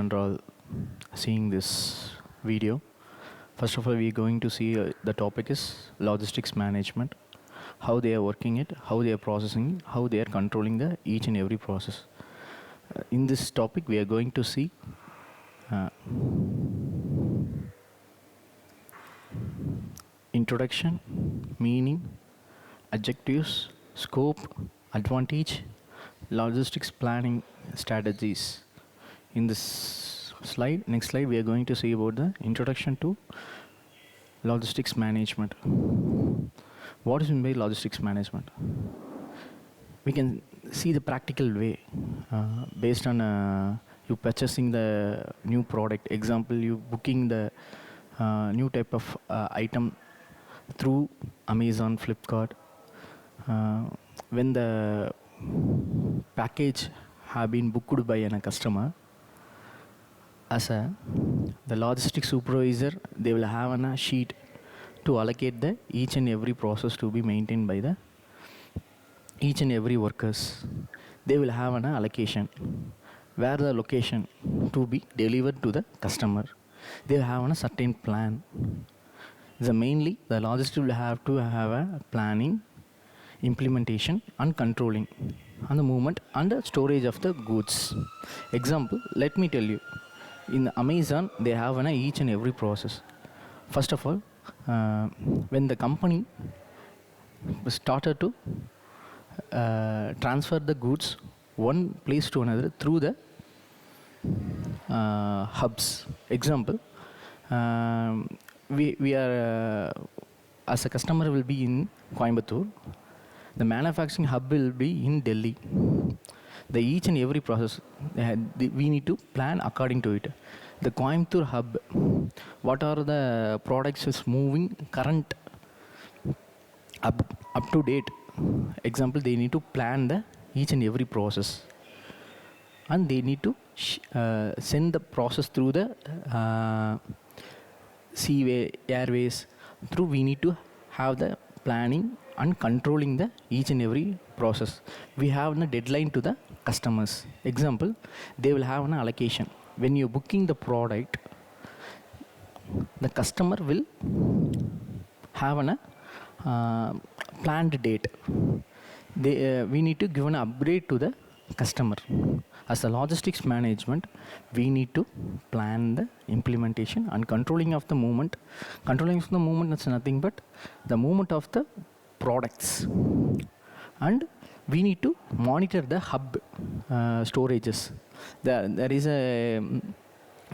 and all seeing this video. First of all, we are going to see the topic is logistics management, how they are working it, how they are processing, how they are controlling the each and every process. In this topic, we are going to see introduction, meaning, adjectives, scope, advantage, logistics planning strategies. In this next slide, we are going to see about the introduction to logistics management. What is meant by logistics management? We can see the practical way based on you purchasing the new product. Example, you booking the new type of item through Amazon, Flipkart. When the package have been booked by a customer, as the logistics supervisor, they will have a sheet to allocate the each and every process to be maintained by the each and every workers. They will have an allocation where the location to be delivered to the customer. They will have a certain plan. Mainly the logistics will have to have a planning, implementation and controlling and the movement and the storage of the goods. Example, let me tell you, in Amazon they have an each and every process. First of all, when the company started to transfer the goods one place to another through the hubs. Example, we are as a customer will be in Coimbatore, the manufacturing hub will be in Delhi. The each and every process we need to plan according to it. The Coimbatore hub, what are the products is moving current up to date. Example, they need to plan the each and every process and they need to send the process through the seaway, airways. Through we need to have the planning and controlling the each and every process. We have a deadline to the customers. Example, they will have an allocation. When you're booking the product, the customer will have a planned date. We need to give an upgrade to the customer. As a logistics management, we need to plan the implementation and controlling of the movement. Controlling of the movement is nothing but the movement of the products, and we need to monitor the hub storages. There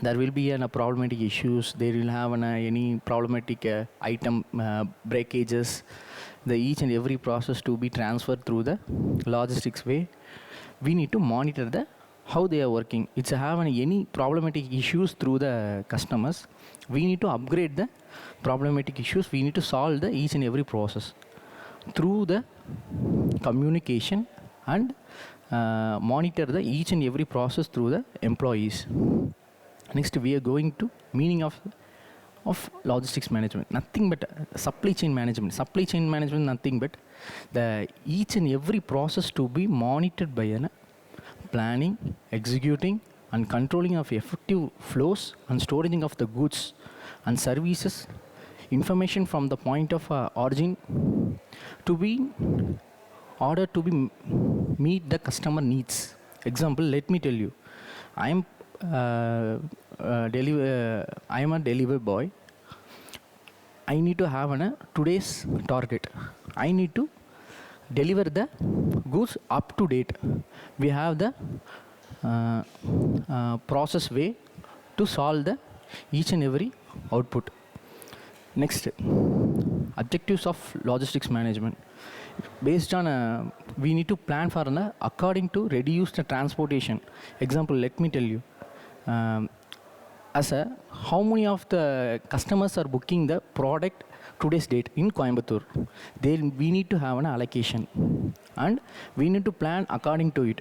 will be problematic issues. They will have any problematic item breakages. The each and every process to be transferred through the logistics way. We need to monitor how they are working. It's have any problematic issues through the customers. We need to upgrade the problematic issues. We need to solve the each and every process through the communication and monitor the each and every process through the employees. Next, we are going to meaning of logistics management. Nothing but supply chain management. Supply chain management nothing but the each and every process to be monitored by planning, executing and controlling of effective flows and storing of the goods and services, information from the point of origin to be ordered to be meet the customer needs. Example, let me tell you, I am a delivery boy. I need to have today's target. I need to deliver the goods up to date. We have the process way to solve the each and every output. Next, objectives of logistics management. Based on we need to plan for according to reduce the transportation. Example, let me tell you, how many of the customers are booking the product today's date in Coimbatore. We need to have an allocation and we need to plan according to it.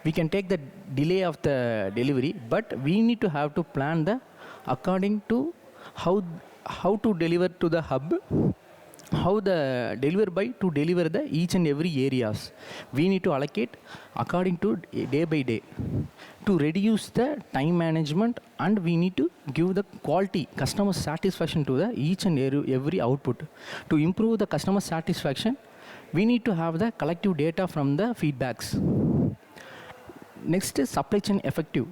We can take the delay of the delivery, but we need to have to plan according to how to deliver to the hub how the deliver by to deliver the each and every areas. We need to allocate according to day by day to reduce the time management, and we need to give the quality customer satisfaction to the each and every output. To improve the customer satisfaction, we need to have the collective data from the feedbacks. Next is supply chain effective.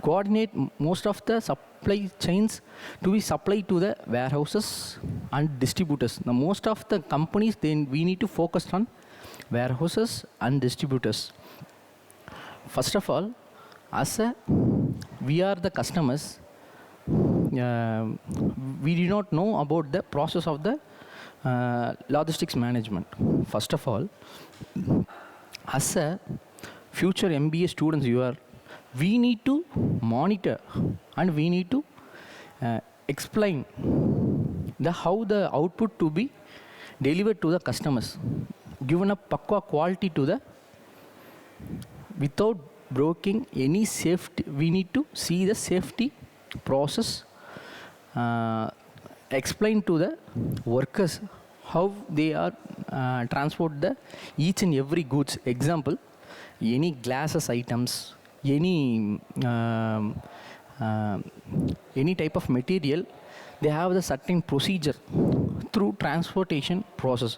Coordinate most of the supply chains to be supplied to the warehouses and distributors. Now, most of the companies, then we need to focus on warehouses and distributors. First of all, as we are the customers, we do not know about the process of the logistics management. First of all, as a future MBA students, we need to monitor and we need to explain how the output to be delivered to the customers, given a pakwa quality to the, without breaking any safety. We need to see the safety process, explain to the workers how they are transport the each and every goods. Example, any glasses items, any type of material, they have the certain procedure through transportation process.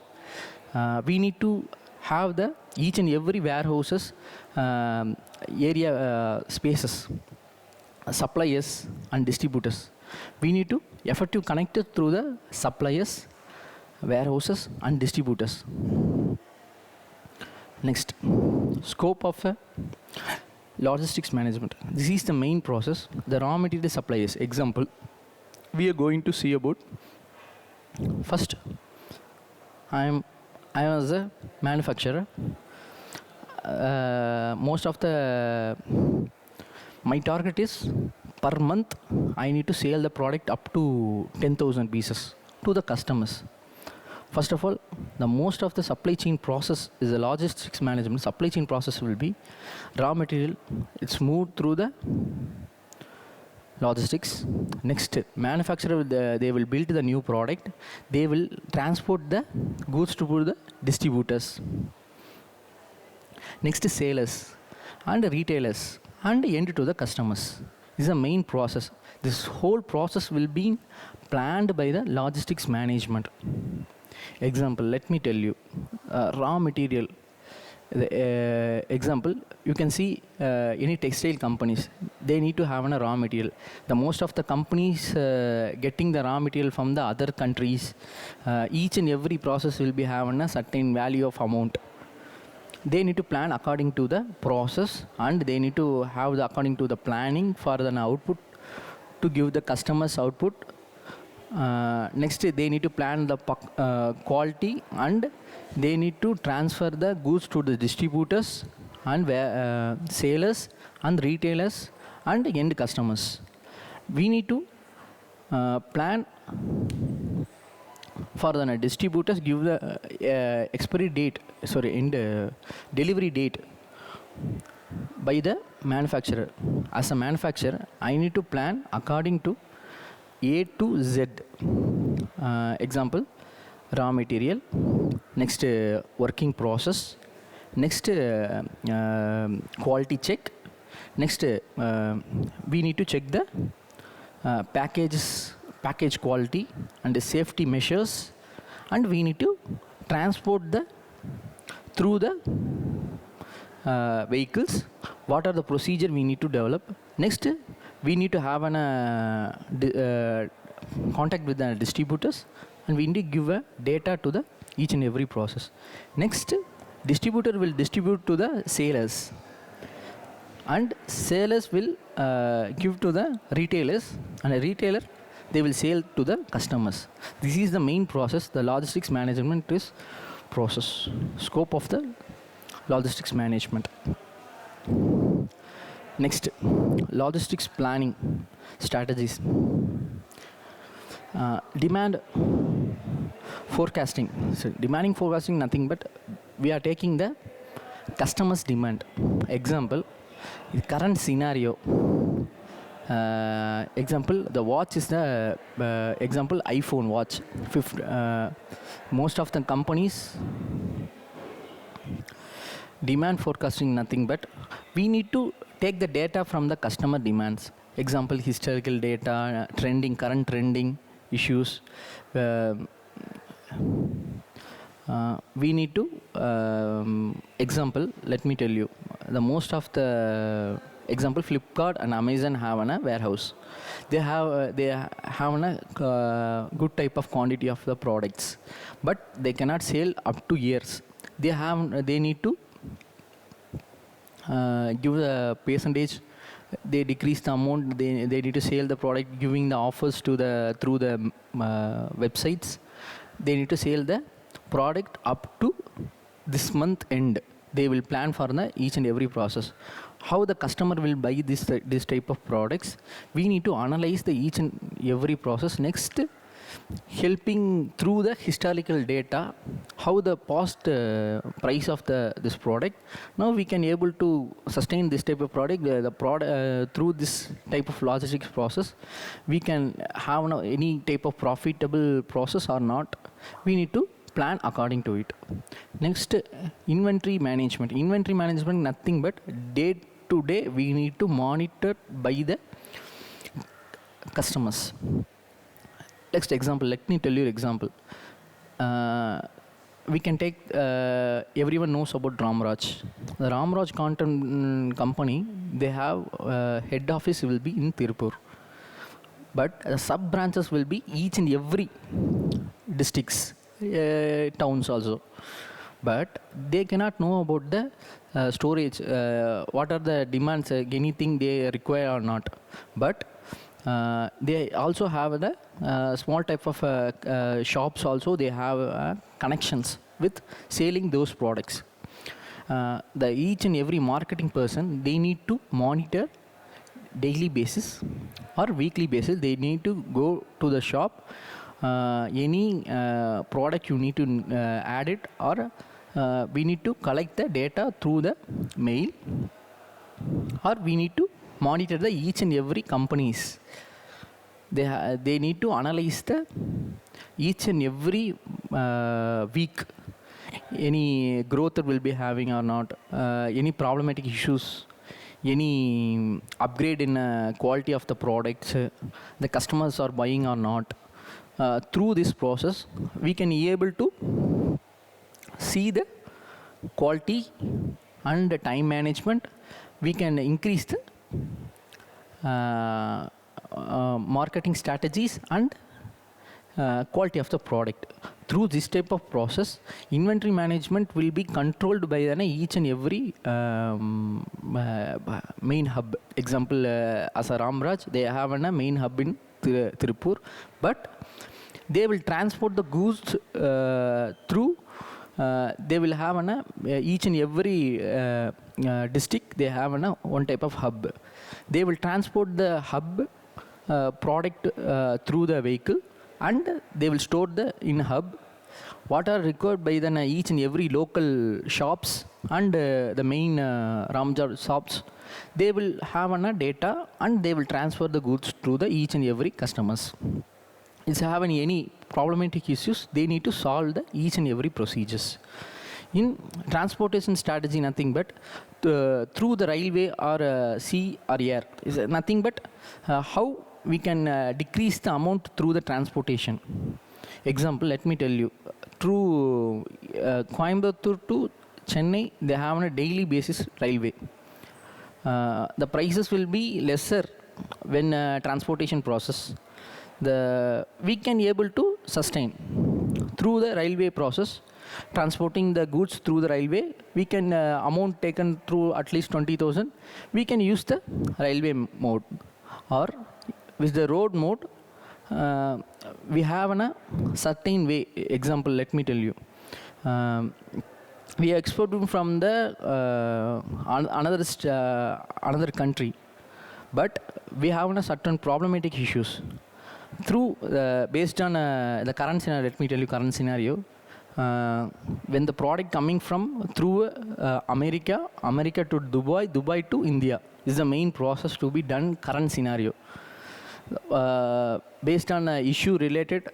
We need to have the each and every warehouses area spaces, suppliers and distributors. We need to effective connect it through the suppliers, warehouses and distributors. Next, scope of logistics management. This is the main process. The raw material suppliers. Example, we are going to see about. First, I was a manufacturer. Most of the my target is per month I need to sell the product up to 10,000 pieces to the customers. First of all, the most of the supply chain process is the logistics management. Supply chain process will be raw material. It's moved through the logistics. Next, manufacturer, they will build the new product. They will transport the goods to the distributors. Next, sellers and retailers and end to the customers. This is the main process. This whole process will be planned by the logistics management. Example, let me tell you, raw material. Example, you can see any textile companies, they need to have a raw material. The most of the companies getting the raw material from the other countries, each and every process will be having a certain value of amount. They need to plan according to the process, and they need to have the according to the planning for the output to give the customers output. Next, they need to plan the quality, and they need to transfer the goods to the distributors and sellers and retailers and end customers. We need to plan for the distributors, give the expiry date, end delivery date by the manufacturer. As a manufacturer, I need to plan according to A to Z. Example, raw material. Next, working process. Next, quality check. Next, we need to check the package quality and the safety measures, and we need to transport the through the vehicles. What are the procedure we need to develop? Next, we need to have an contact with the distributors, and we need to give a data to the each and every process. Next, distributor will distribute to the sellers, and sellers will give to the retailers, and a retailer, they will sell to the customers. This is the main process. The logistics management is process. Scope of the logistics management. Next, logistics planning strategies. Demand forecasting. So demanding forecasting, nothing but we are taking the customer's demand. Example, the current scenario, Example, the watch is the example iPhone watch. Most of the companies demand forecasting nothing but we need to take the data from the customer demands. Example, historical data, trending, current trending issues. We need to example, let me tell you, the most of the example, Flipkart and Amazon have a warehouse. They have a good type of quantity of the products, but they cannot sell up to years. They need to give a percentage. They decrease the amount. They need to sell the product, giving the offers to the through the websites. They need to sell the product up to this month end. They will plan for the each and every process. How the customer will buy this type of products, we need to analyze the each and every process. Next, helping through the historical data, how the past price of this product. Now we can able to sustain this type of product. The product through this type of logistics process, we can have any type of profitable process or not. We need to plan according to it. Next, inventory management. Inventory management, nothing but day to day we need to monitor by the customers. Next example, let me tell you example. We can take, everyone knows about Ramraj. The Ramraj content company, they have head office will be in Tirupur, but sub branches will be each and every districts, towns also. But they cannot know about the storage, what are the demands, anything they require or not. But they also have the small type of shops also. They have connections with selling those products. The each and every marketing person, they need to monitor daily basis or weekly basis. They need to go to the shop. Any product you need to add it, or we need to collect the data through the mail, or we need to monitor the each and every companies. They need to analyze the each and every week, any growth will be having or not, any problematic issues, any upgrade in quality of the products, the customers are buying or not. Through this process, we can be able to see the quality and the time management. We can increase the marketing strategies and quality of the product. Through this type of process, inventory management will be controlled by each and every main hub. Example, as a Ramraj, they have a main hub in Tirupur, but they will transport the goods through. They will have each and every district, they have one type of hub. They will transport the hub product through the vehicle, and they will store the in hub what are required by the each and every local shops and the main Ramjar shops. They will have data, and they will transfer the goods to the each and every customers. If they have any problematic issues, they need to solve the each and every procedures. In transportation strategy, nothing but through the railway or sea or air is nothing but how we can decrease the amount through the transportation. Example, let me tell you, through Coimbatore to Chennai, they have on a daily basis railway. The prices will be lesser when transportation process. We can able to sustain through the railway process, transporting the goods through the railway. We can amount taken through at least 20,000. We can use the railway mode, or with the road mode. We have a certain way. Example, let me tell you, we are exporting from the another country, but we have a certain problematic issues. Through based on the current scenario, let me tell you current scenario. When the product coming from through America to Dubai to India, This is the main process to be done current scenario. Based on issue related,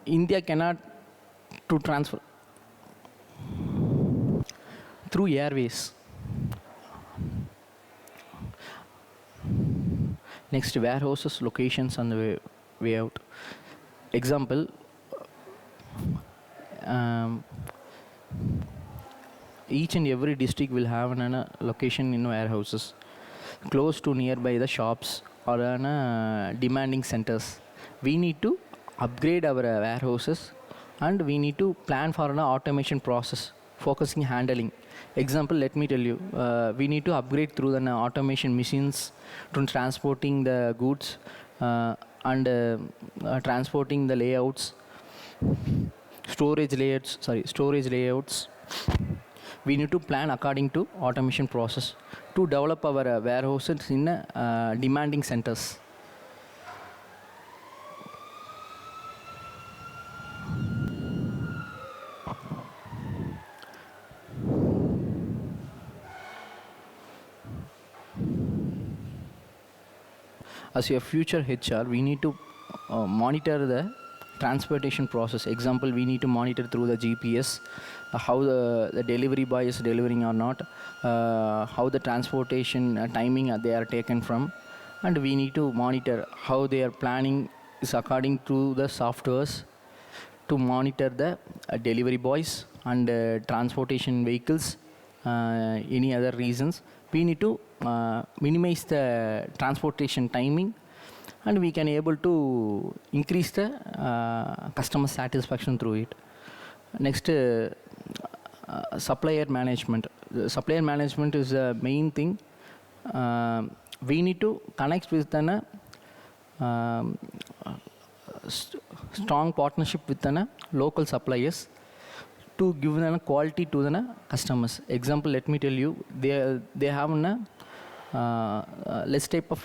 India cannot to transfer through airways. Next, warehouses, locations on the way out. Example, each and every district will have a location in warehouses close to nearby the shops or demanding centers. We need to upgrade our warehouses, and we need to plan for an automation process focusing handling. Example, let me tell you, we need to upgrade through the automation machines to transporting the goods and transporting the layouts, storage layouts. We need to plan according to automation process to develop our warehouses in demanding centers. As a future HR, we need to monitor the transportation process. Example, we need to monitor through the GPS how the delivery boy is delivering or not, how the transportation timing they are taken from, and we need to monitor how they are planning is according to the softwares to monitor the delivery boys and transportation vehicles. Any other reasons, we need to minimize the transportation timing, and we can able to increase the customer satisfaction through it. Next, supplier management. The supplier management is the main thing. We need to connect with an strong partnership with the local suppliers to give them quality to the customers. Example, let me tell you, they have less type of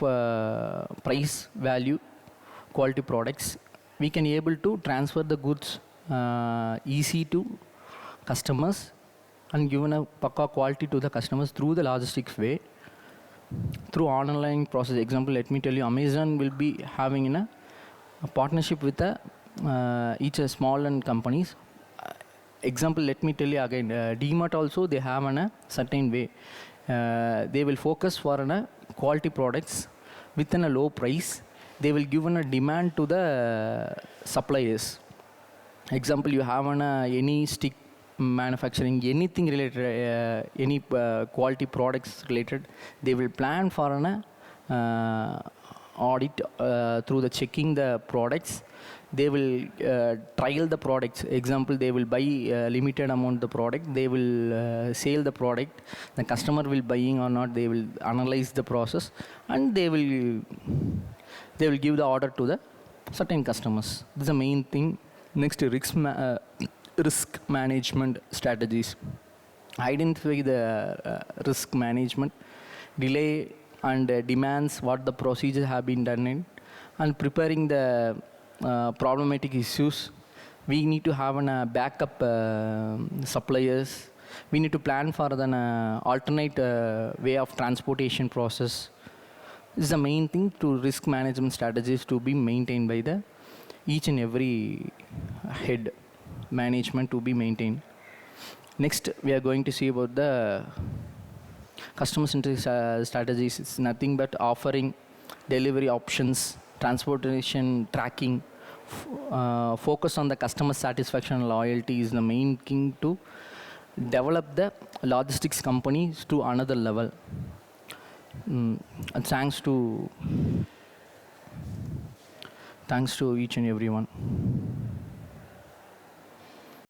price value quality products. We can able to transfer the goods easy to customers and given a pakka quality to the customers through the logistics way, through online process. Example, let me tell you, Amazon will be having a partnership with each small and companies. Example, let me tell you again, DMart also they have a certain way. They will focus for quality products within a low price. They will give a demand to the suppliers. Example, you have any stick manufacturing, anything related, any quality products related, they will plan for an audit through the checking the products. They will trial the products. Example, they will buy limited amount the product, they will sell the product, the customer will buying or not, they will analyze the process, and they will give the order to the certain customers. This is the main thing. Next, risk management strategies. Identify the risk management, delay and demands, what the procedures have been done in, and preparing the problematic issues. We need to have a backup suppliers. We need to plan for an alternate way of transportation process. This is the main thing to risk management strategies to be maintained by the each and every head management to be maintained. Next, we are going to see about the customer-centric strategies. It's nothing but offering delivery options, transportation tracking, focus on the customer satisfaction and loyalty is the main thing to develop the logistics companies to another level. And thanks to each and everyone.